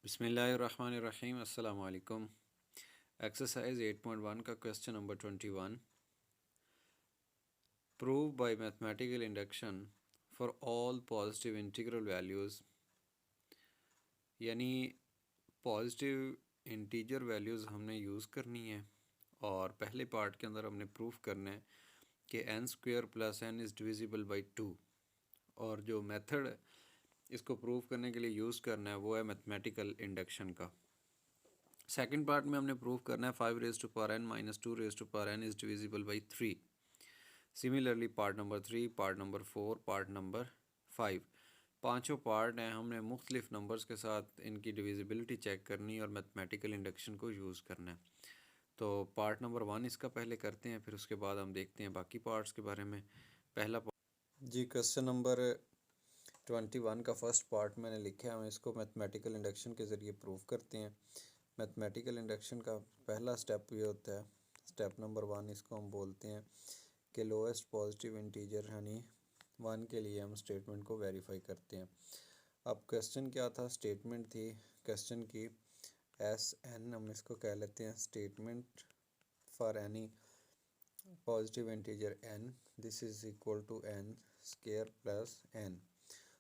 बिस्मिल्लाहिर्रहमानिर्रहीम अस्सलाम वालेकुम। एक्सरसाइज 8.1 का question number 21। Prove by mathematical induction for all positive integral values, यानी पॉजिटिव इंटीजर वैल्यूज़ हमने यूज़ करनी है और पहले पार्ट के अंदर हमने प्रूफ करना है कि n square plus n is divisible by 2, और जो मेथड इसको प्रूव करने के लिए यूज़ करना है वो है मैथमेटिकल इंडक्शन का। सेकंड पार्ट में हमने प्रूव करना है 5 raise to power n minus 2 raise to power n is divisible by 3। Similarly part number 3, part number 4, part number 5, पांचों पार्ट हैं। हमने मुख्तलिफ नंबर्स के साथ इनकी डिविजिबिलिटी चेक करनी और मैथमेटिकल इंडक्शन को यूज़ करना है। तो पार्ट नंबर 1 इसका पहले करते हैं, फिर उसके बाद हम देखते हैं बाकी पार्ट्स के बारे में। पहला जी, क्वेश्चन नंबर 21 का फर्स्ट पार्ट मैंने लिखा है, हम इसको मैथमेटिकल इंडक्शन के ज़रिए प्रूव करते हैं। मैथमेटिकल इंडक्शन का पहला स्टेप ये होता है, स्टेप नंबर 1 इसको हम बोलते हैं कि लोएस्ट पॉजिटिव इंटीजर यानी 1 के लिए हम स्टेटमेंट को वेरीफाई करते हैं। अब क्वेश्चन क्या था, स्टेटमेंट थी क्वेश्चन की एस एन, हम इसको कह लेते हैं statement for any positive integer n, this is equal to n square plus n.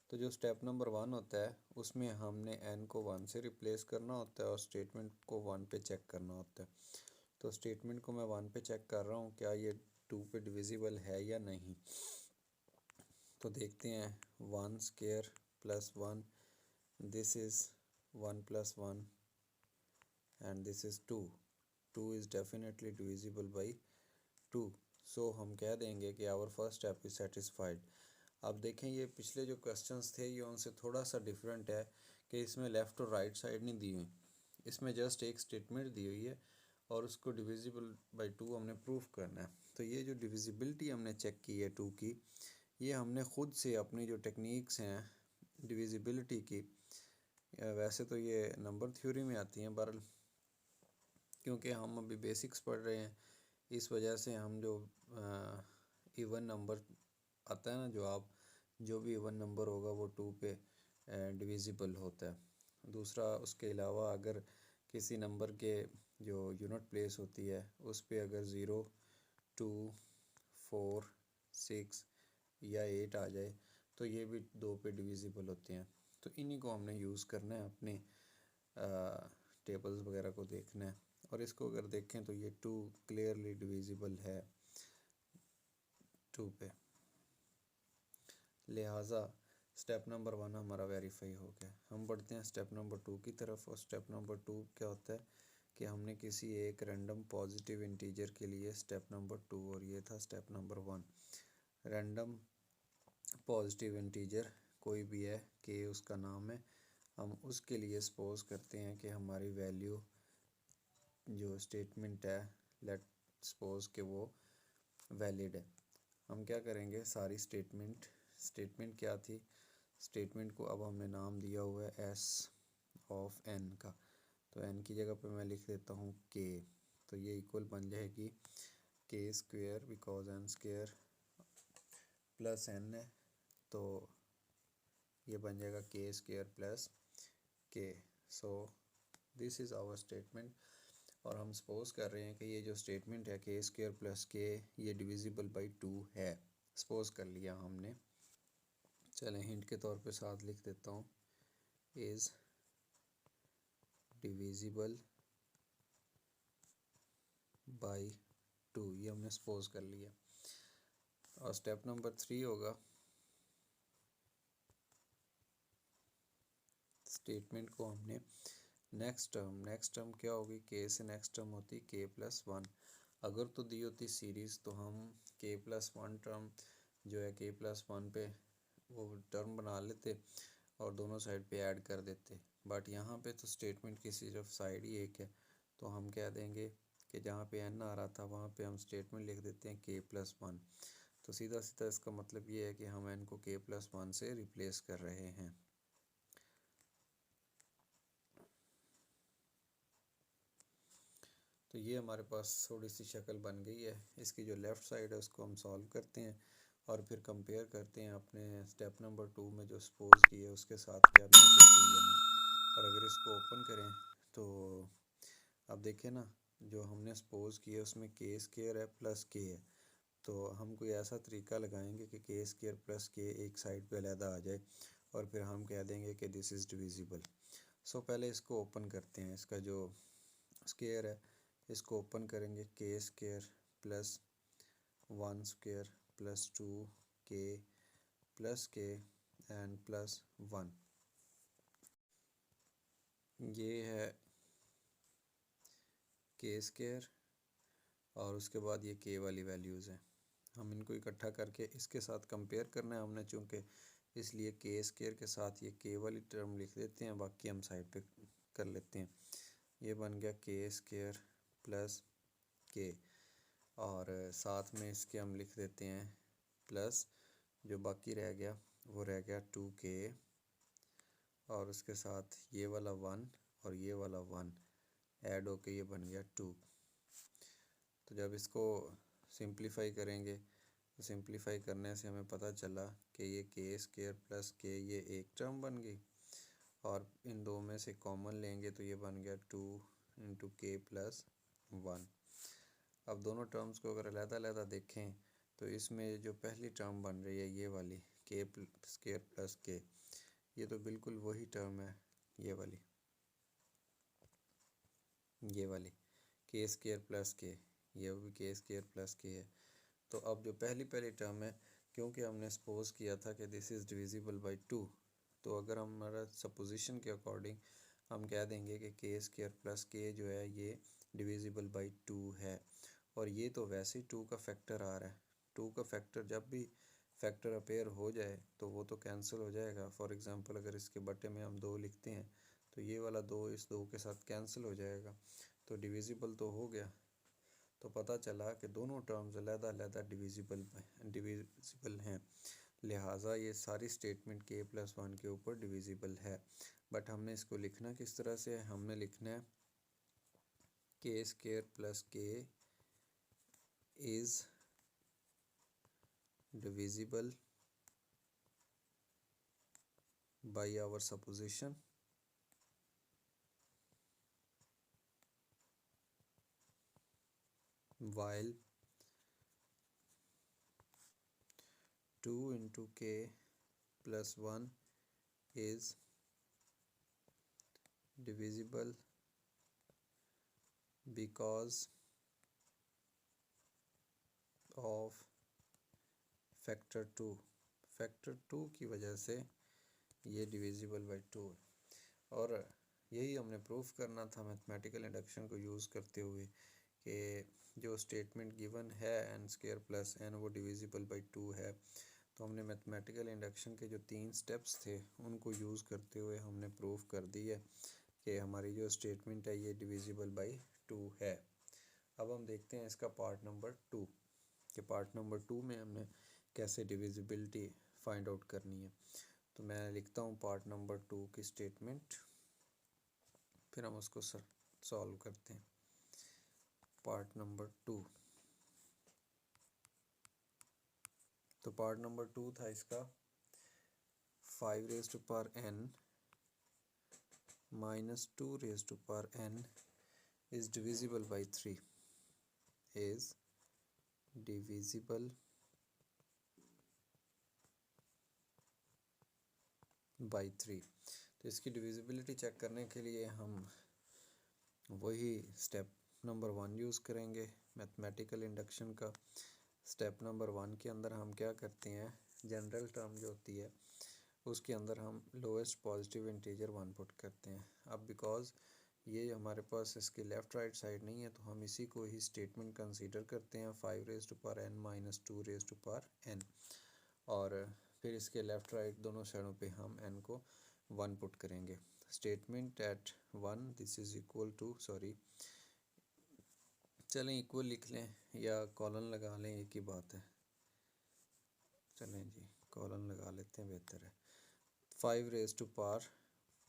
तो जो स्टेप नंबर 1 होता है उसमें हमने n को 1 से रिप्लेस करना होता है और स्टेटमेंट को 1 पे चेक करना होता है। तो स्टेटमेंट को मैं 1 पे चेक कर रहा हूँ, क्या ये 2 पे डिविजिबल है या नहीं। तो देखते हैं, 1 square plus 1, this is 1 plus 1 and this is 2, 2 is definitely divisible by 2। So हम कह देंगे कि our first step is satisfied. अब देखें, ये पिछले जो क्वेश्चंस थे ये उनसे थोड़ा सा डिफरेंट है कि इसमें लेफ़्ट और राइट साइड नहीं दी हुई, इसमें जस्ट एक स्टेटमेंट दी हुई है और उसको डिविजिबल बाई 2 हमने प्रूफ करना है। तो ये जो डिविजिबिलिटी हमने चेक की है 2 की, ये हमने ख़ुद से अपनी जो टेक्निक्स हैं डिविजिबिलिटी की, वैसे तो ये नंबर थ्योरी में आती हैं, बहरहाल क्योंकि हम अभी बेसिक्स पढ़ रहे हैं इस वजह से हम जो इवन नंबर आता है ना, जो भी इवन नंबर होगा वो 2 पे डिविजिबल होता है। दूसरा, उसके अलावा अगर किसी नंबर के जो यूनिट प्लेस होती है उस पे अगर 0, 2, 4, 6 या 8 आ जाए तो ये भी 2 पे डिविजिबल होते हैं। तो इन्हीं को हमने यूज़ करना है, अपने टेबल्स वगैरह को देखना है। और इसको अगर देखें तो ये 2 क्लियरली डिविजिबल है 2 पे, लिहाजा स्टेप नंबर 1 हमारा वेरीफाई हो गया। हम बढ़ते हैं स्टेप नंबर 2 की तरफ। और स्टेप नंबर 2 क्या होता है कि हमने किसी एक रैंडम पॉजिटिव इंटीजर के लिए स्टेप नंबर 2, और ये था step number 1, random positive integer कोई भी है, के उसका नाम है, हम उसके लिए सपोज करते हैं कि हमारी वैल्यू जो स्टेटमेंट है, लेट सपोज कि वो वैलिड है। हम क्या करेंगे, सारी स्टेटमेंट क्या थी, स्टेटमेंट को अब हमने नाम दिया हुआ है एस ऑफ एन का, तो एन की जगह पे मैं लिख देता हूँ के। तो ये इक्वल बन जाएगी k square, because n square plus n है, तो ये बन जाएगा k square plus k. So this is our statement. और हम सपोज कर रहे हैं कि ये जो स्टेटमेंट है के स्क्वेयर प्लस के, ये डिविजिबल बाई 2 है, सपोज कर लिया हमने। चलें, हिंट के तौर पे साथ लिख देता हूँ, इज़ डिविजिबल बाई 2, ये हमने सपोज कर लिया। और स्टेप नंबर 3 होगा, स्टेटमेंट को हमने नेक्स्ट टर्म क्या होगी, के से नेक्स्ट टर्म होती के प्लस 1। अगर तो दी होती सीरीज़ तो हम के प्लस 1 टर्म जो है के प्लस 1 पे वो टर्म बना लेते और दोनों साइड पे ऐड कर देते। बट यहाँ पे तो स्टेटमेंट की सिर्फ साइड ही एक है, तो हम कह देंगे कि जहाँ पे एन आ रहा था वहाँ पे हम स्टेटमेंट लिख देते हैं के प्लस 1। तो सीधा सीधा इसका मतलब ये है कि हम एन को के प्लस 1 से रिप्लेस कर रहे हैं। तो ये हमारे पास थोड़ी सी शक्ल बन गई है। इसकी जो लेफ़्ट साइड है उसको हम सॉल्व करते हैं और फिर कंपेयर करते हैं अपने स्टेप नंबर 2 में जो सपोज की है उसके साथ क्या मैच होती है या नहीं। और अगर इसको ओपन तो अब देखें ना, जो हमने सपोज किया उसमें के स्केयर है प्लस के है, तो हम कोई ऐसा तरीका लगाएंगे कि के स्केयर प्लस के एक साइड पे अलहदा आ जाए और फिर हम कह देंगे कि दिस इज़ डिविजिबल। सो पहले इसको ओपन करते हैं, इसका जो स्केयर है इसको ओपन करेंगे, के स्केयर प्लस 1 स्क्वेयर प्लस 2 के एंड प्लस 1, ये है के स्केयर और उसके बाद ये के वाली वैल्यूज़ हैं। हम इनको इकट्ठा करके इसके साथ कंपेयर करना है हमने, चूँकि इसलिए के स्केयर के साथ ये के वाली टर्म लिख देते हैं, बाकी हम साइड पे कर लेते हैं। ये बन गया के स्केयर प्लस के और साथ में इसके हम लिख देते हैं प्लस, जो बाकी रह गया वो रह गया 2k और उसके साथ ये वाला 1 और ये वाला 1 ऐड होके ये बन गया 2। तो जब इसको सिंप्लीफाई करेंगे तो सिंप्लीफाई करने से हमें पता चला कि ये के स्केयर प्लस के ये एक टर्म बन गई और इन दो में से कॉमन लेंगे तो ये बन गया 2 इंटू के प्लस 1। अब दोनों टर्म्स को अगर अलग-अलग देखें तो इसमें जो पहली टर्म बन रही है ये वाली के स्केयर प्लस के, ये तो बिल्कुल वही टर्म है ये वाली के स्केयर प्लस के, ये भी के स्केयर प्लस के है। तो अब जो पहली टर्म है, क्योंकि हमने सपोज किया था कि दिस इज़ डिविजिबल बाई 2, तो अगर हमारा सपोजिशन के अकॉर्डिंग हम कह देंगे कि के स्केयर प्लस के जो है ये डिविजिबल बाई 2 है। और ये तो वैसे ही 2 का फैक्टर आ रहा है, 2 का फैक्टर जब भी फैक्टर अपेयर हो जाए तो वो तो कैंसिल हो जाएगा। फॉर एग्ज़ाम्पल अगर इसके बटे में हम 2 लिखते हैं तो ये वाला 2 इस 2 के साथ कैंसिल हो जाएगा, तो डिविजिबल तो हो गया। तो पता चला कि दोनों टर्म्स अलग-अलग डिविजिबल हैं, लिहाजा ये सारी स्टेटमेंट के प्लस 1 के ऊपर डिविजिबल है। बट हमने इसको लिखना किस तरह से है, हमने लिखना है के स्केयर प्लस के is divisible by our supposition while 2 into k plus 1 is divisible because of factor 2 की वजह से ये डिविजिबल बाई 2 है। और यही हमने प्रूफ करना था मैथमेटिकल इंडक्शन को यूज़ करते हुए कि जो स्टेटमेंट गिवन है एन स्क्वायर प्लस एन वो डिविजिबल बाई 2 है। तो हमने मैथमेटिकल इंडक्शन के जो 3 स्टेप्स थे उनको यूज़ करते हुए हमने प्रूफ कर दी है कि हमारी जो स्टेटमेंट है ये डिविजिबल बाई 2 है। अब हम देखते हैं इसका पार्ट नंबर 2 कि पार्ट नंबर 2 में हमने कैसे डिविजिबिलिटी फाइंड आउट करनी है। तो मैं लिखता हूँ पार्ट नंबर 2 की स्टेटमेंट, फिर हम उसको सॉल्व करते हैं। पार्ट नंबर 2, तो पार्ट नंबर 2 था इसका 5 raise to power n minus 2 raise to power n is divisible by 3 is divisible by 3। तो इसकी डिविजिबिलिटी चेक करने के लिए हम वही स्टेप नंबर 1 यूज़ करेंगे मैथमेटिकल इंडक्शन का। स्टेप नंबर 1 के अंदर हम क्या करते हैं, जनरल टर्म जो होती है उसके अंदर हम लोएस्ट पॉजिटिव इंटीजर 1 पुट करते हैं। अब बिकॉज़ ये हमारे पास इसकी लेफ़्ट राइट साइड नहीं है तो हम इसी को ही स्टेटमेंट कंसीडर करते हैं 5 raise to power n minus 2 raise to power n, और फिर इसके लेफ़्ट राइट दोनों साइडों पे हम n को 1 पुट करेंगे। Statement at 1 this is equal to, sorry चलें इक्वल लिख लें या कॉलन लगा लें, एक ही बात है, चलें जी कॉलन लगा लेते हैं, बेहतर है। 5 raise to power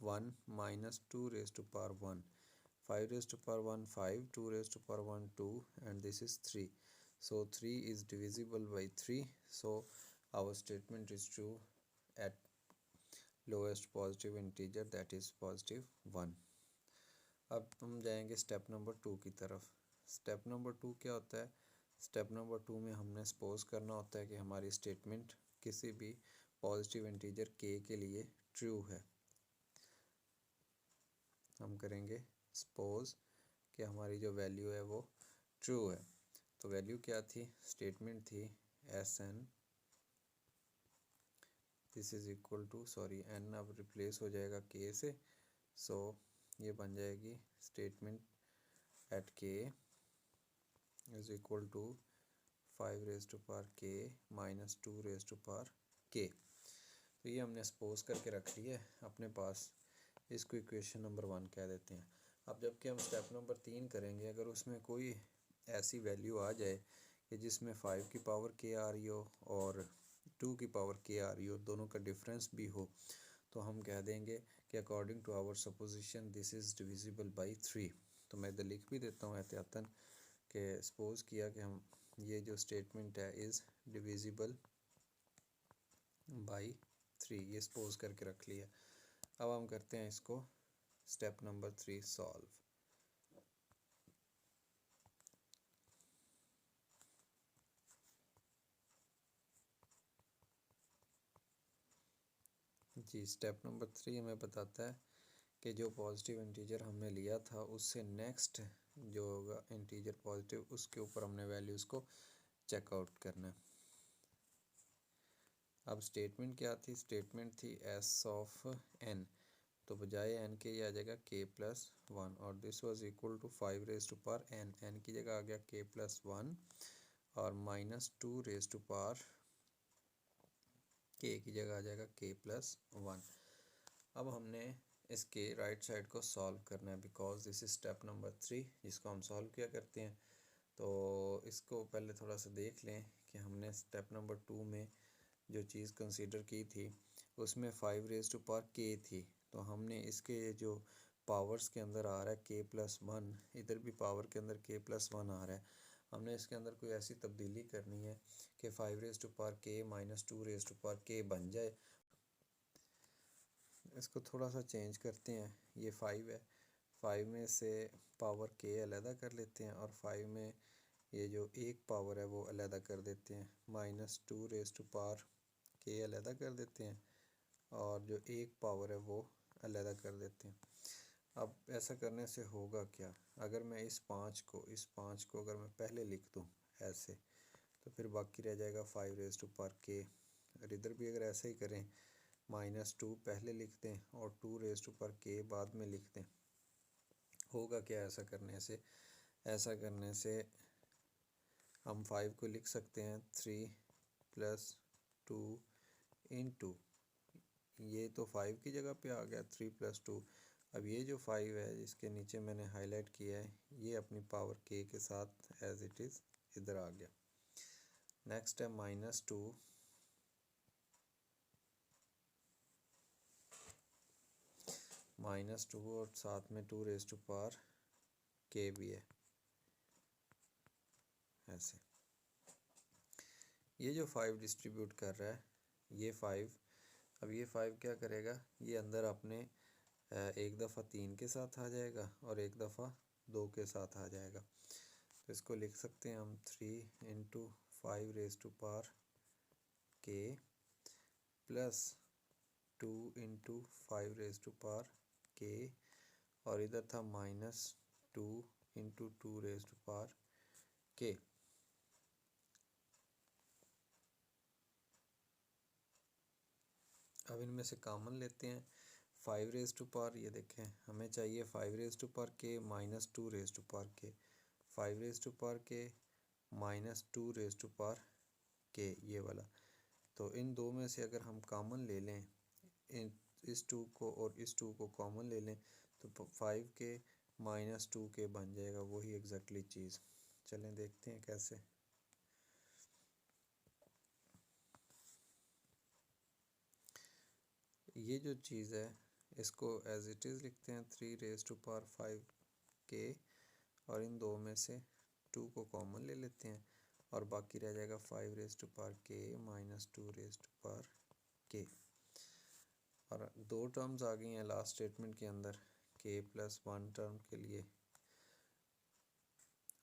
1 minus 2 raise to power 1, 5 raised to power 1 5, 2 raised to power 1 2, and this is 3. So 3 is divisible by 3, so our statement is true at lowest positive integer, that is positive 1. अब हम जाएंगे step number 2 की तरफ। Step number 2 क्या होता है? Step number 2 में हमने सपोज करना होता है कि हमारी स्टेटमेंट किसी भी पॉजिटिव इंटीजर के लिए ट्रू है। हम करेंगे सपोज कि हमारी जो वैल्यू है वो ट्रू है। तो वैल्यू क्या थी? स्टेटमेंट थी S n this is equal to, sorry n अब रिप्लेस हो जाएगा के से, सो ये बन जाएगी statement at k is equal to 5 raise to power k minus 2 raise to power k. तो ये हमने सपोज करके रख लिया है अपने पास। इसको इक्वेशन नंबर 1 कह देते हैं। अब जबकि हम स्टेप नंबर 3 करेंगे, अगर उसमें कोई ऐसी वैल्यू आ जाए कि जिसमें 5 की पावर के आ रही हो और 2 की पावर के आ रही हो, दोनों का डिफरेंस भी हो, तो हम कह देंगे कि according to our supposition this is divisible by 3। तो मैं इधर लिख भी देता हूँ एहतियातन कि सपोज किया कि हम ये जो स्टेटमेंट है इज़ डिविजिबल बाई 3, ये सपोज करके रख लिया। अब हम करते हैं इसको स्टेप नंबर 3 सॉल्व। जी, स्टेप नंबर 3 हमें बताता है कि जो पॉजिटिव इंटीजर हमने लिया था उससे नेक्स्ट जो होगा इंटीजर पॉजिटिव, उसके ऊपर हमने वैल्यूज़ को चेकआउट करना है। अब स्टेटमेंट क्या थी? स्टेटमेंट थी एस ऑफ एन, तो बजाय एन के ये आ जाएगा के प्लस 1, और this was equal to 5 raise to power n, n की जगह आ गया के प्लस 1 और माइनस 2 रेज टू पावर के की जगह आ जाएगा के प्लस 1। अब हमने इसके राइट साइड को सॉल्व करना है because this is step number 3 जिसको हम सॉल्व किया करते हैं। तो इसको पहले थोड़ा सा देख लें कि हमने स्टेप नंबर 2 में जो चीज़ कंसीडर की थी उसमें 5 रेज टू पावर के थी, तो हमने इसके जो पावर्स के अंदर आ रहा है के प्लस 1, इधर भी पावर के अंदर के प्लस 1 आ रहा है। हमने इसके अंदर कोई ऐसी तब्दीली करनी है कि 5 raise to power k minus 2 raise to power के बन जाए। इसको थोड़ा सा चेंज करते हैं। ये 5 है, 5 में से पावर के अलहदा कर लेते हैं और 5 में ये जो एक पावर है वो अलहदा कर देते हैं, माइनस 2 रेज टू पावर के अलहदा कर देते हैं और जो एक पावर है वो अलहदा कर देते हैं। अब ऐसा करने से होगा क्या? अगर मैं इस 5 को अगर मैं पहले लिख दूँ ऐसे, तो फिर बाकी रह जाएगा 5 रेज टू पावर के। और इधर भी अगर ऐसे ही करें, माइनस 2 पहले लिख दें और 2 रेज टू पावर के बाद में लिख दें, होगा क्या ऐसा करने से? ऐसा करने से हम 5 को लिख सकते हैं 3 प्लस 2 इंटू, ये तो 5 की जगह पे आ गया 3 प्लस 2। अब ये जो 5 है इसके नीचे मैंने हाईलाइट किया है, ये अपनी पावर के साथ एज इट इज़ इधर आ गया। नेक्स्ट है माइनस 2 और साथ में 2 रेज टू पावर के भी है ऐसे। ये जो 5 डिस्ट्रीब्यूट कर रहा है ये 5, अब ये 5 क्या करेगा? ये अंदर अपने एक दफ़ा 3 के साथ आ जाएगा और एक दफ़ा 2 के साथ आ जाएगा। तो इसको लिख सकते हैं हम 3 into 5 raise to power k plus 2 into 5 raise to power k, और इधर था minus 2 into 2 raise to power k. अब इनमें से कॉमन लेते हैं 5 रेज टू पावर, ये देखें हमें चाहिए 5 raise to power k minus 2 raise to power के, 5 raise to power k minus 2 raise to power के, ये वाला। तो इन दो में से अगर हम कॉमन ले लें, इस 2 को और इस 2 को कॉमन ले लें, तो 5 के माइनस 2 के बन जाएगा वही एग्जैक्टली चीज़। चलें देखते हैं कैसे। ये जो चीज़ है इसको एज इट इज़ लिखते हैं 3 रेज टू पावर 5 के, और इन दो में से 2 को कॉमन ले लेते हैं और बाकी रह जाएगा 5 raise to power k minus 2 raise to power k. और दो टर्म्स आ गई हैं लास्ट स्टेटमेंट के अंदर k+1 टर्म के लिए।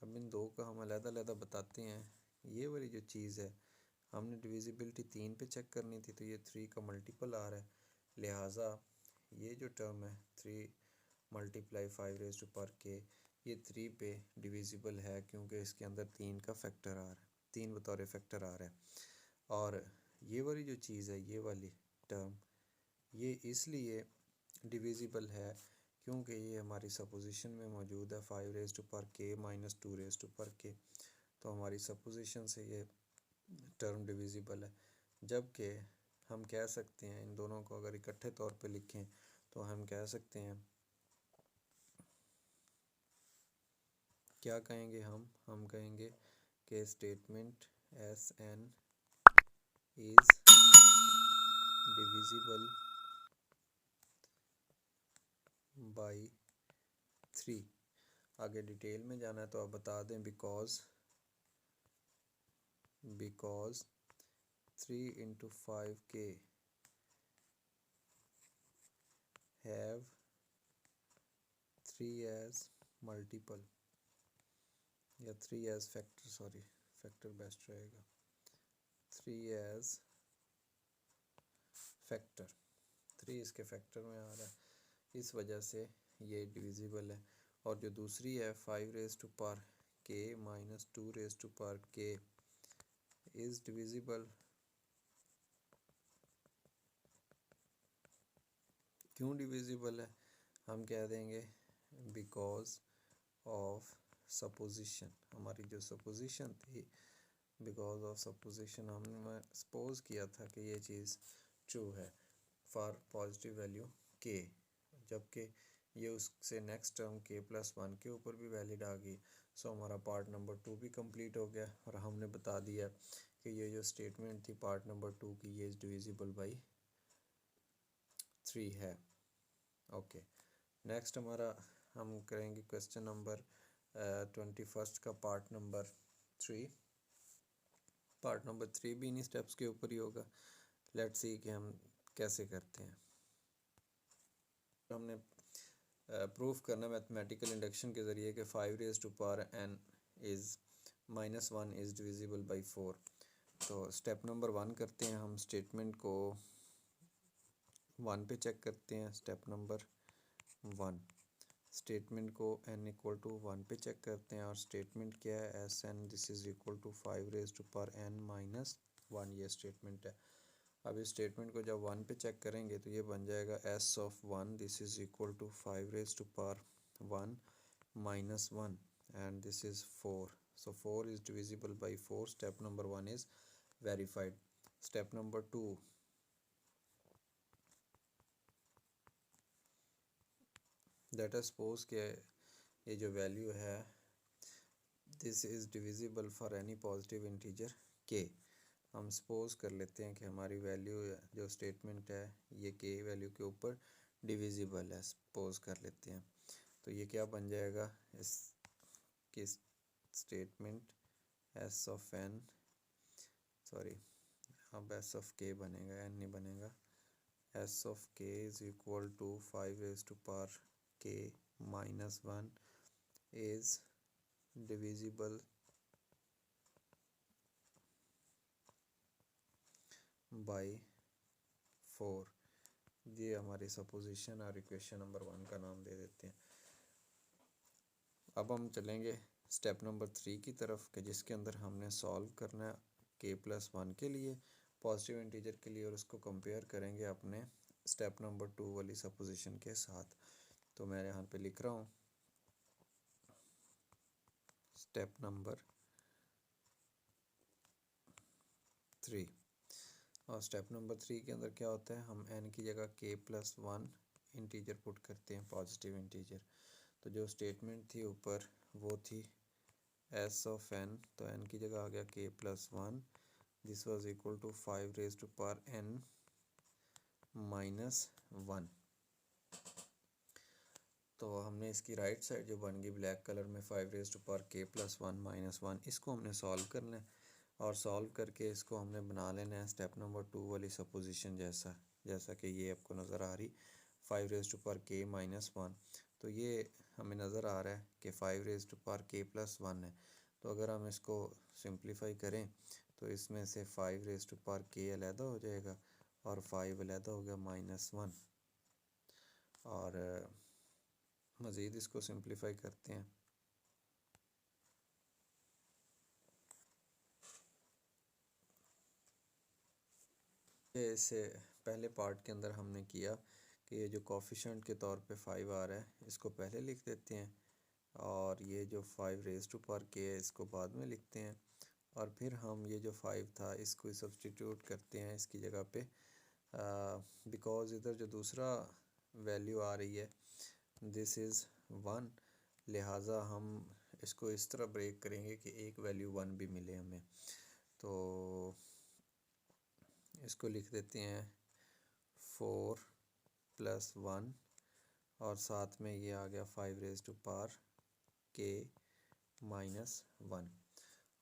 अब इन दो का हम अलग-अलग बताते हैं। ये वाली जो चीज़ है हमने डिविजिबिलिटी 3 पे चेक करनी थी, तो ये 3 का मल्टीपल आ रहा है, लिहाजा ये जो टर्म है 3 × 5 ये 3 पे डिविजिबल है, क्योंकि इसके अंदर 3 का फैक्टर आ रहा है, 3 बतौर फैक्टर आ रहा है। और ये वाली जो चीज़ है, ये वाली टर्म, ये इसलिए डिविजिबल है क्योंकि ये हमारी सपोजिशन में मौजूद है 5 - 2 तो हमारी सपोजिशन से ये टर्म डिविजिबल है। जबकि हम कह सकते हैं इन दोनों को अगर इकट्ठे तौर पे लिखें तो हम कह सकते हैं, क्या कहेंगे हम कहेंगे कि statement Sn is divisible by 3। आगे डिटेल में जाना है तो आप बता दें because 3 × 5k have 3 as multiple, या 3 age factor, sorry factor best रहेगा, 3 एज फैक्टर, 3 इसके फैक्टर में आ रहा है, इस वजह से ये डिविजिबल है। और जो दूसरी है 5k - 2k इज़ डिविजिबल, क्यों डिविजिबल है, हम कह देंगे बिकॉज ऑफ सपोजिशन। हमारी जो सपोजिशन थी, बिकॉज ऑफ सपोजिशन हमने सपोज किया था कि ये चीज़ ट्रू है फॉर पॉजिटिव वैल्यू k, जबकि ये उससे नेक्स्ट टर्म k+1 के ऊपर भी वैलिड आ गई। सो हमारा पार्ट नंबर 2 भी कंप्लीट हो गया और हमने बता दिया कि ये जो स्टेटमेंट थी पार्ट नंबर 2 की, ये इज़ डिविजिबल बाई 3 है। ओके, नेक्स्ट हमारा हम करेंगे क्वेश्चन नंबर 21 का पार्ट नंबर 3। पार्ट नंबर 3 भी इन्हीं स्टेप्स के ऊपर ही होगा। लेट्स सी कि हम कैसे करते हैं। हमने प्रूफ करना मैथमेटिकल इंडक्शन के ज़रिए कि 5n is -1 is divisible by 4। तो स्टेप नंबर 1 करते हैं हम, स्टेटमेंट को 1 पे चेक करते हैं। स्टेप नंबर 1, स्टेटमेंट को n = 1 पे चेक करते हैं और स्टेटमेंट क्या है, Sn this is equal to 5n - 1, ये स्टेटमेंट है। अब इस स्टेटमेंट को जब 1 पे चेक करेंगे तो ये बन जाएगा S(1) this is equal to 5(1) - 1 and this is 4। So 4 is divisible by 4। Step number 1 is verified. Step number 2, let us suppose कि ये जो वैल्यू है this is divisible for any positive integer k। हम सपोज कर लेते हैं कि हमारी वैल्यू जो स्टेटमेंट है ये k वैल्यू के ऊपर डिविजिबल है, सपोज कर लेते हैं। तो ये क्या बन जाएगा, इस की स्टेटमेंट S(n), सॉरी अब S(k) बनेगा, n नहीं बनेगा। S(k) is equal to 5k - 1 is divisible by 4। ये हमारी सपोजिशन और इक्वेशन नंबर 1 का नाम दे देते हैं। अब हम चलेंगे स्टेप नंबर 3 की तरफ कि जिसके अंदर हमने सॉल्व करना है k+1 के लिए, पॉजिटिव इंटीजर के लिए, और उसको कंपेयर करेंगे अपने स्टेप नंबर 2 वाली सपोजिशन के साथ। तो मैं यहाँ पे लिख रहा हूँ स्टेप नंबर 3। और स्टेप नंबर 3 के अंदर क्या होता है, हम n की जगह k+1 इंटीजर पुट करते हैं, पॉजिटिव इंटीजर। तो जो स्टेटमेंट थी ऊपर वो थी S(n), तो n की जगह आ गया k+1, this was equal to 5n - 1। तो हमने इसकी राइट साइड जो बन गई ब्लैक कलर में 5k+1 - 1, इसको हमने सॉल्व करना है और सॉल्व करके इसको हमने बना लेना है स्टेप नंबर 2 वाली सपोजिशन जैसा कि ये आपको नज़र आ रही 5k - 1। तो ये हमें नज़र आ रहा है कि 5 raise to power k plus 1 है। तो अगर हम इसको सिंप्लीफाई करें तो इसमें से 5 रेज़ टू पावर k अलहदा हो जाएगा और 5 अलहदा हो गया -1। और मज़ीद इसको सिंप्लीफाई करते हैं। ये इससे पहले पार्ट के अंदर हमने किया कि ये जो कोफिशिएंट के तौर पे 5 आ रहा है इसको पहले लिख देते हैं और ये जो 5 रेज़ टू पावर k है इसको बाद में लिखते हैं और फिर हम ये जो 5 था इसको सब्स्टिट्यूट करते हैं इसकी जगह पे, बिकॉज़ इधर जो दूसरा वैल्यू आ रही है दिस इज़ 1, लिहाजा हम इसको इस तरह ब्रेक करेंगे कि एक वैल्यू 1 भी मिले हमें। तो इसको लिख देते हैं 4 + 1 और साथ में ये आ गया 5 रेज़ टू पावर k -1।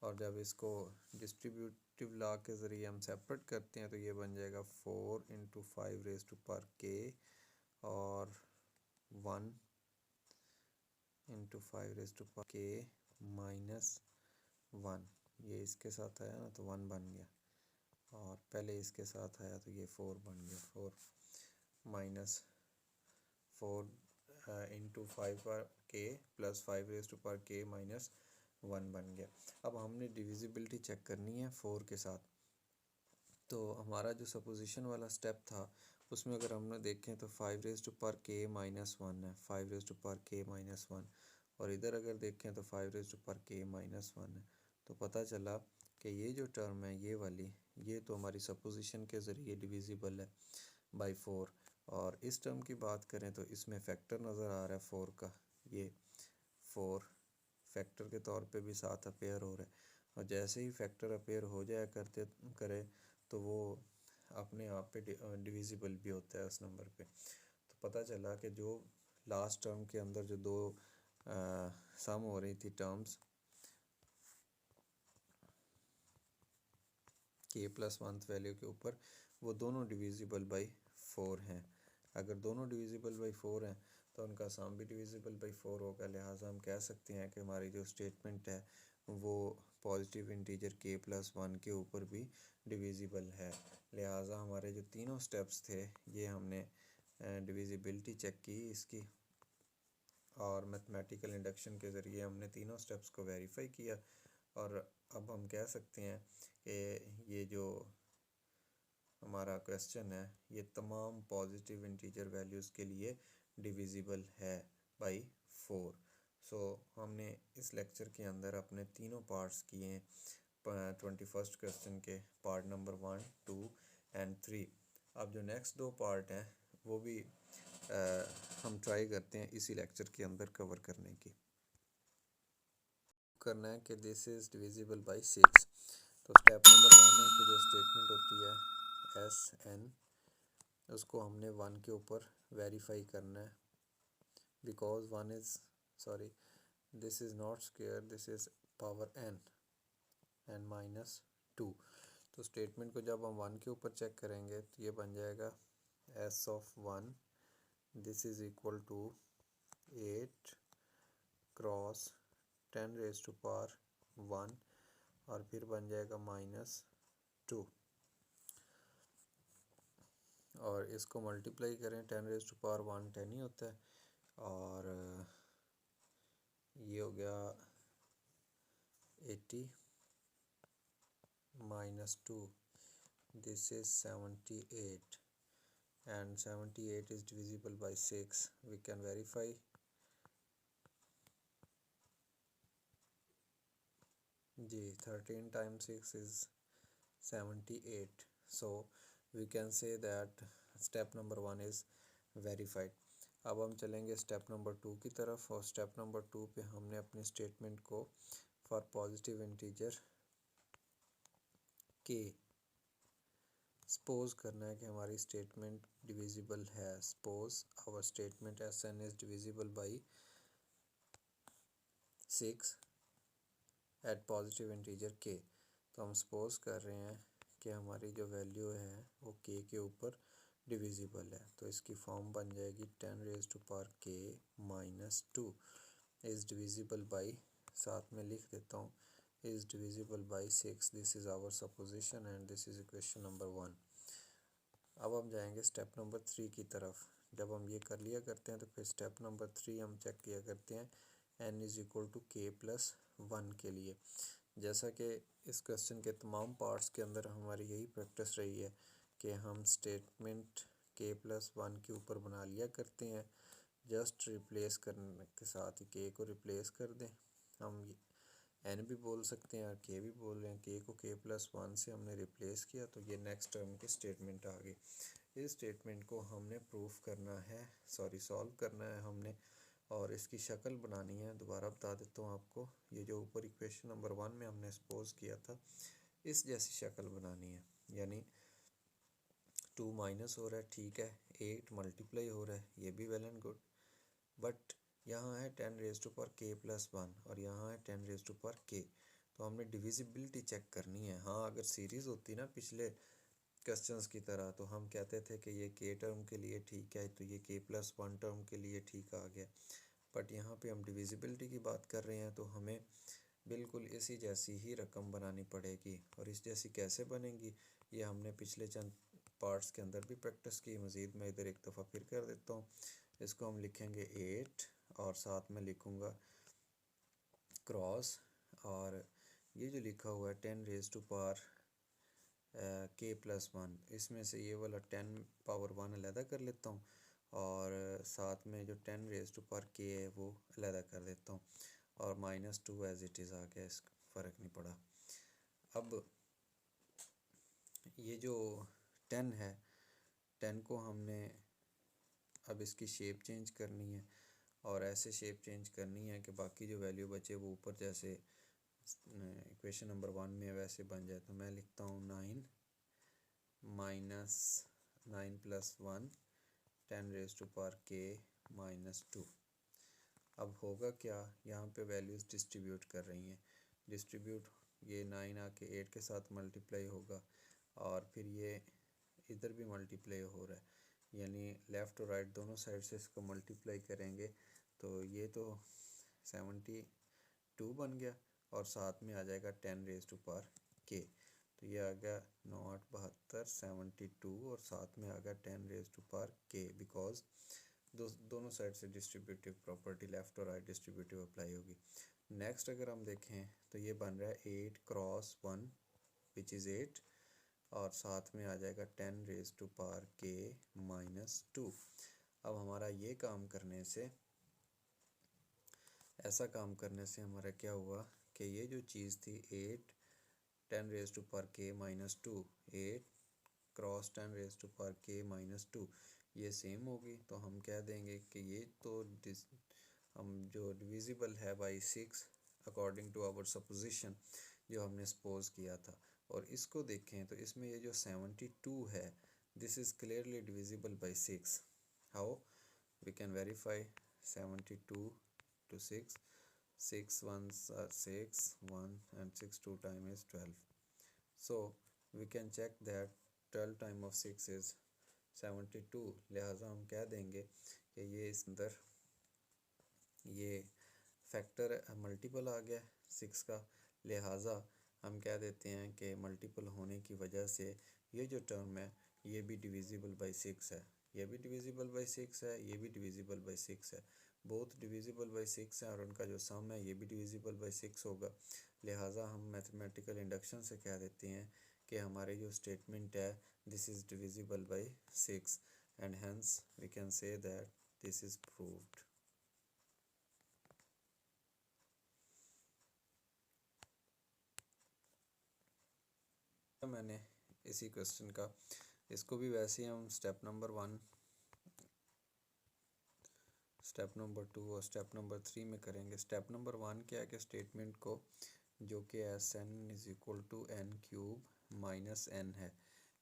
और जब इसको डिस्ट्रीब्यूटिव लॉ के ज़रिए हम सेपरेट करते हैं तो ये बन जाएगा 4 × 5 रेज़ टू पावर k और 1 × 5 रेज़ टू पावर k -1। ये इसके साथ आया ना तो 1 बन गया और पहले इसके साथ आया तो ये 4 बन गया। 4 × 5 पर k + 5 raise to power k -1 बन गया। अब हमने डिविजिबिलिटी चेक करनी है 4 के साथ। तो हमारा जो सपोजिशन वाला स्टेप था उसमें अगर हमने देखें तो 5 रेज़ टू पावर k -1 है, 5 रेज़ टू पावर k -1, और इधर अगर देखें तो 5 रेज़ टू पावर k -1 है। तो पता चला कि ये जो टर्म है ये वाली, ये तो हमारी सपोजिशन के ज़रिए डिविजिबल है बाई 4। और इस टर्म की बात करें तो इसमें फैक्टर नज़र आ रहा है 4 का, ये 4 फैक्टर के तौर पे भी साथ अपेयर हो रहा है। और जैसे ही फैक्टर अपेयर हो जाया करते करे तो वो अपने आप पे डिविजिबल भी होता है उस नंबर पे। तो पता चला कि जो लास्ट टर्म के अंदर जो दो सम हो रही थी टर्म्स k + 1 वैल्यू के ऊपर, वो दोनों डिविजिबल बाई 4 हैं। अगर दोनों डिविजिबल बाई 4 हैं तो उनका सम भी डिविजिबल बाई 4 होगा। लिहाजा हम कह सकते हैं कि हमारी जो स्टेटमेंट है वो पॉजिटिव इंटीजर k + 1 के ऊपर भी डिविजिबल है। लिहाजा हमारे जो तीनों स्टेप्स थे ये हमने डिविजिबिलिटी चेक की इसकी, और मैथमेटिकल इंडक्शन के ज़रिए हमने तीनों स्टेप्स को वेरीफाई किया। और अब हम कह सकते हैं कि ये जो हमारा क्वेश्चन है ये तमाम पॉजिटिव इंटीजर वैल्यूज़ के लिए डिविजिबल है बाई 4। सो हमने इस लेक्चर के अंदर अपने तीनों पार्ट्स किए हैं 21st क्वेश्चन के पार्ट नंबर 1, 2 एंड 3। अब जो नेक्स्ट दो पार्ट हैं वो भी हम ट्राई करते हैं इसी लेक्चर के अंदर कवर करने की। करना है कि दिस इज़ डिविजिबल बाई 6। तो स्टेप नंबर 1 है कि जो स्टेटमेंट होती है SN उसको हमने 1 के ऊपर वेरीफाई करना है, because 1 is sorry this is not square, this is power n -2। तो स्टेटमेंट को जब हम 1 के ऊपर चेक करेंगे तो ये बन जाएगा S(1) this is equal to 8 cross 10 raise to power 1 और फिर बन जाएगा -2, और इसको मल्टीप्लाई करें 10 रेज़ टू पावर 1 10 ही होता है, और ये हो गया 80 -2 this is 78 and 78 is divisible by 6. We can verify. जी 13 times 6 is 78. So we can say that step number 1 is verified. अब हम चलेंगे स्टेप नंबर 2 की तरफ, और स्टेप नंबर 2 पे हमने अपने स्टेटमेंट को for positive integer k suppose करना है कि हमारी स्टेटमेंट डिविजिबल है। Suppose our statement SN is divisible by 6 at positive integer k। तो हम सपोज कर रहे हैं कि हमारी जो वैल्यू है वो k के ऊपर डिविजिबल है। तो इसकी फॉर्म बन जाएगी 10⁻k -2 इज़ डिविजिबल बाई, साथ में लिख देता हूँ, is divisible by 6। This is our supposition and this is equation number 1। अब हम जाएंगे स्टेप नंबर 3 की तरफ। जब हम ये कर लिया करते हैं तो फिर स्टेप नंबर 3 हम चेक किया करते हैं n=k+1 के लिए। जैसा कि इस क्वेश्चन के तमाम पार्ट्स के अंदर हमारी यही प्रैक्टिस रही है कि हम स्टेटमेंट k+1 के ऊपर बना लिया करते हैं। जस्ट रिप्लेस करने के साथ ही k को रिप्लेस कर दें। हम n भी बोल सकते हैं और k भी बोल रहे हैं। k को k+1 से हमने रिप्लेस किया तो ये नेक्स्ट टर्म की स्टेटमेंट आ गई। इस स्टेटमेंट को हमने प्रूफ करना है, सॉल्व करना है हमने, और इसकी शक्ल बनानी है। दोबारा बता देता हूँ आपको, ये जो ऊपर इक्वेशन नंबर 1 में हमने सपोज किया था, इस जैसी शक्ल बनानी है। यानी 2 माइनस हो रहा है, ठीक है, 8 मल्टीप्लाई हो रहा है, ये भी वेल एंड गुड, बट यहाँ है 10⁻k+1 और यहाँ है 10⁻k। तो हमने डिविजिबिलिटी चेक करनी है। हाँ, अगर सीरीज़ होती ना पिछले क्वेश्चंस की तरह तो हम कहते थे कि ये k टर्म के लिए ठीक है तो ये k+1 टर्म के लिए ठीक आ गया, बट यहाँ पे हम डिविजिबिलिटी की बात कर रहे हैं तो हमें बिल्कुल इसी जैसी ही रकम बनानी पड़ेगी। और इस जैसी कैसे बनेगी ये हमने पिछले चंद पार्ट्स के अंदर भी प्रैक्टिस की। मज़ीद मैं इधर एक दफ़ा फिर कर देता हूँ। इसको हम लिखेंगे 8 और साथ में लिखूँगा क्रॉस, और ये जो लिखा हुआ है 10⁻k+1, इसमें से ये वाला 10⁻1 अलहदा कर लेता हूँ और साथ में जो 10⁻k है वो अलहदा कर देता हूँ, और -2 एज इट इज़ आ गया, इस फ़र्क नहीं पड़ा। अब ये जो 10 है, 10 को हमने अब इसकी शेप चेंज करनी है और ऐसे शेप चेंज करनी है कि बाकी जो वैल्यू बचे वो ऊपर जैसे इक्वेशन नंबर 1 में वैसे बन जाए। तो मैं लिखता हूँ 9 + 1 10⁻k -2। अब होगा क्या, यहाँ पे वैल्यूज़ डिस्ट्रीब्यूट कर रही हैं, डिस्ट्रीब्यूट, ये 9 आके 8 के साथ मल्टीप्लाई होगा और फिर ये इधर भी मल्टीप्लाई हो रहा है, यानी लेफ़्ट और राइट दोनों साइड से इसको मल्टीप्लाई करेंगे तो ये तो 72 बन गया और साथ में आ जाएगा 10⁻k। तो ये आ गया 9 8 72 72 और साथ में आ गया 10⁻k, बिकॉज दोनों साइड से डिस्ट्रीब्यूटिव प्रॉपर्टी लेफ़्ट और राइट डिस्ट्रीब्यूटिव अप्लाई होगी। नेक्स्ट अगर हम देखें तो ये बन रहा है 8×1 विच इज़ 8 और साथ में आ जाएगा 10⁻k -2। अब हमारा ये काम करने से, ऐसा काम करने से हमारा क्या हुआ कि ये जो चीज़ थी 8 10⁻k -2, 8×10⁻k -2 ये सेम होगी। तो हम कह देंगे कि ये तो हम जो डिविजिबल है by 6 according to our supposition जो हमने सपोज किया था। और इसको देखें तो इसमें ये जो 72 है, this is clearly divisible by 6। How we can verify 72 to 6, 6 ones are 6 1 and 6 2 time is 12, so we can check that 12 time of 6 is 72। लिहाजा हम कह देंगे कि ये इस अंदर ये फैक्टर मल्टीपल आ गया 6 का, लिहाजा हम कह देते हैं कि मल्टीपल होने की वजह से ये जो टर्म है ये भी डिविजिबल बाई 6 है, ये भी डिविजिबल बाई 6 है, ये भी डिविजिबल बाई 6 है, बोथ डिविजिबल बाई 6 है और उनका जो सम है ये भी डिविजिबल बाई 6 होगा। लिहाजा हम मैथमेटिकल इंडक्शन से कह देते हैं कि हमारी जो स्टेटमेंट है this is divisible by 6 and hence we can say that this is proved. मैंने इसी क्वेश्चन का, इसको भी वैसे ही हम स्टेप नंबर 1, स्टेप नंबर 2 और स्टेप नंबर 3 में करेंगे। स्टेप नंबर 1 क्या है कि स्टेटमेंट को जो कि Sn = n³ - n है,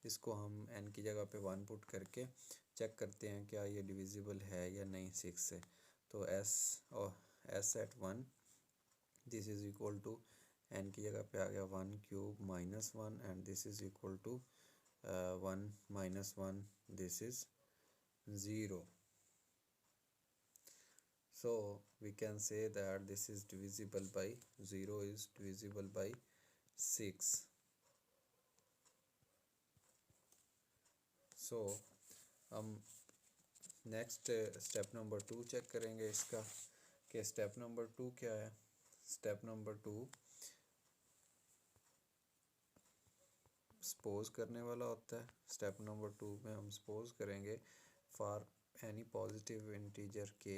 इसको हम n की जगह पे 1 पुट करके चेक करते हैं क्या ये डिविजिबल है या नहीं 6 से। तो S@1 this is equal to n की जगह पे आ गया 1³ - 1 and this is equal to 1 minus 1, this is 0. So we can say that this is divisible by 0 is divisible by 6. So हम नेक्स्ट स्टेप नंबर 2 चेक करेंगे इसका कि step number 2 क्या है। स्टेप नंबर 2 सपोज करने वाला होता है। स्टेप नंबर 2 में हम सपोज करेंगे for any positive integer k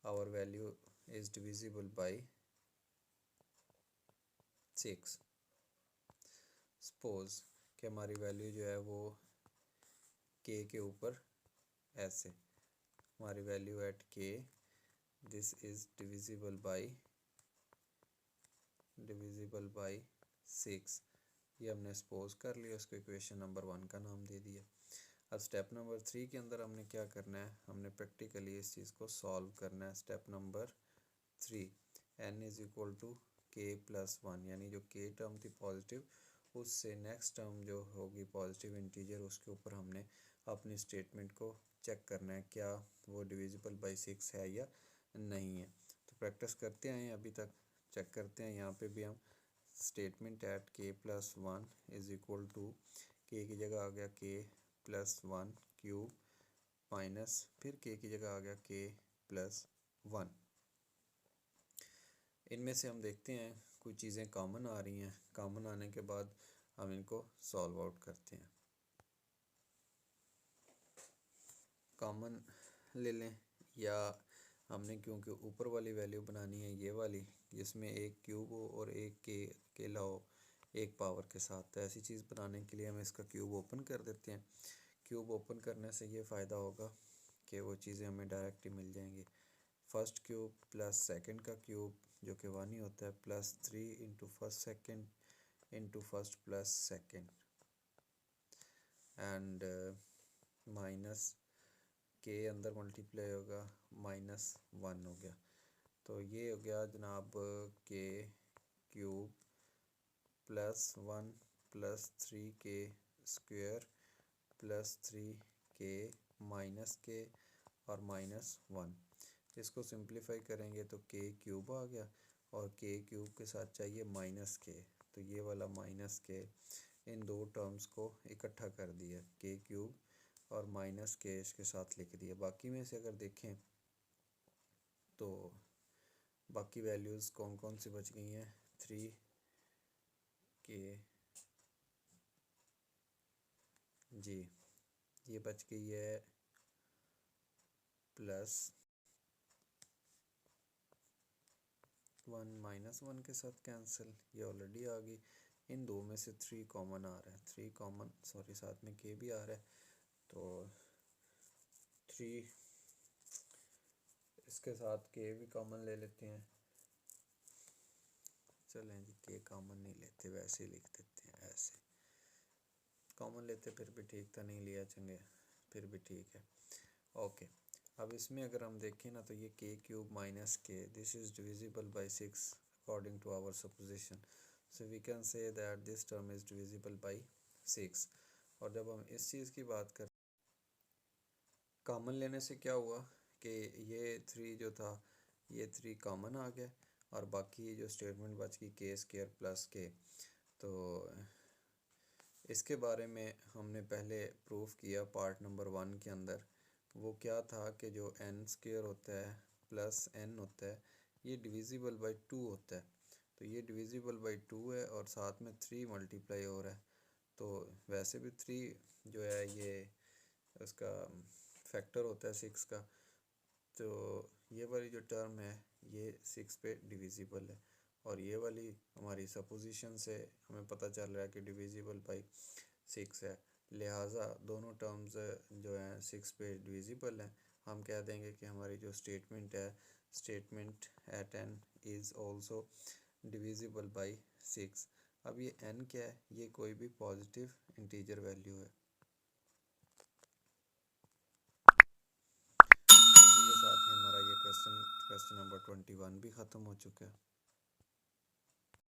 our value is divisible by 6। Suppose कि हमारी वैल्यू जो है वो के ऊपर ऐसे हमारी वैल्यू एट के दिस इज डिविजिबल बाय 6। ये हमने सपोज कर लिया, उसको इक्वेशन नंबर 1 का नाम दे दिया। अब स्टेप नंबर 3 के अंदर हमने क्या करना है, हमने प्रैक्टिकली इस चीज़ को सॉल्व करना है। Step number 3 n is equal to k plus 1, यानी जो के टर्म थी पॉजिटिव उससे नेक्स्ट टर्म जो होगी पॉजिटिव इंटीजर उसके ऊपर हमने अपनी स्टेटमेंट को चेक करना है क्या वो डिविजिबल बाय 6 है या नहीं है। तो प्रैक्टिस करते हैं, अभी तक चेक करते हैं। यहाँ पे भी हम स्टेटमेंट एट के प्लस 1 इज इक्वल टू के की जगह आ गया के प्लस 1 क्यूब माइनस फिर के की जगह आ गया के प्लस 1। इनमें से हम देखते हैं कुछ चीज़ें कॉमन आ रही हैं। कॉमन आने के बाद हम इनको सॉल्व आउट करते हैं। कॉमन ले लें, या हमने क्योंकि ऊपर वाली वैल्यू बनानी है ये वाली जिसमें एक क्यूब हो और एक के अकेला हो एक पावर के साथ, तो ऐसी चीज़ बनाने के लिए हम इसका क्यूब ओपन कर देते हैं। क्यूब ओपन करने से ये फ़ायदा होगा कि वो चीज़ें हमें डायरेक्ट ही मिल जाएंगी। फर्स्ट क्यूब प्लस सेकंड का क्यूब जो कि 1 ही होता है plus 3 into first second into first plus second and minus के अंदर मल्टीप्लाई होगा -1 हो गया। तो ये हो गया जनाब के क्यूब प्लस 1 प्लस 3 के स्क्वायर प्लस 3 के माइनस के और -1। इसको सिंप्लीफाई करेंगे तो के क्यूब आ गया और के क्यूब के साथ चाहिए माइनस के, तो ये वाला माइनस के इन दो टर्म्स को इकट्ठा कर दिया, के क्यूब और माइनस के इसके साथ लिख दिया। बाकी में से अगर देखें तो बाकी वैल्यूज़ कौन कौन सी बच गई हैं, 3 के जी ये बच गई है प्लस 1 -1 के साथ कैंसिल, ये ऑलरेडी आ गई। इन दो में से 3 कॉमन आ रहा है, 3 कॉमन सॉरी साथ में के भी आ रहा है, तो 3 इसके साथ के भी कॉमन ले लेते हैं। चलें जी के कॉमन नहीं लेते, वैसे ही लिख देते हैं, ऐसे कॉमन लेते फिर भी ठीक था, नहीं लिया चंगे फिर भी ठीक है। ओके, अब इसमें अगर हम देखें ना तो ये k cube minus k this is divisible by 6 according to our supposition, so we can say that this term is divisible by 6। और जब हम इस चीज़ की बात कर कॉमन लेने से क्या हुआ कि ये 3 जो था ये 3 कॉमन आ गया और बाकी जो स्टेटमेंट बच गई के स्क्वायर प्लस के, तो इसके बारे में हमने पहले प्रूफ किया पार्ट नंबर 1 के अंदर। वो क्या था कि जो n स्क्वायर होता है प्लस n होता है ये डिविजिबल बाय 2 होता है, तो ये डिविजिबल बाय 2 है और साथ में 3 मल्टीप्लाई हो रहा है, तो वैसे भी 3 जो है ये उसका फैक्टर होता है 6 का, तो ये वाली जो टर्म है ये 6 पे डिविजिबल है और ये वाली हमारी सपोजिशन से हमें पता चल रहा है कि डिविजिबल बाय 6 है, लिहाजा दोनों टर्म्स जो हैं 6 पे डिविजिबल हैं। हम कह देंगे कि हमारी जो स्टेटमेंट है statement at n is also divisible by 6। अब ये n क्या है, ये कोई भी पॉजिटिव इंटीजर वैल्यू है। इसी के साथ ही हमारा ये क्वेश्चन नंबर 21 भी ख़त्म हो चुका है।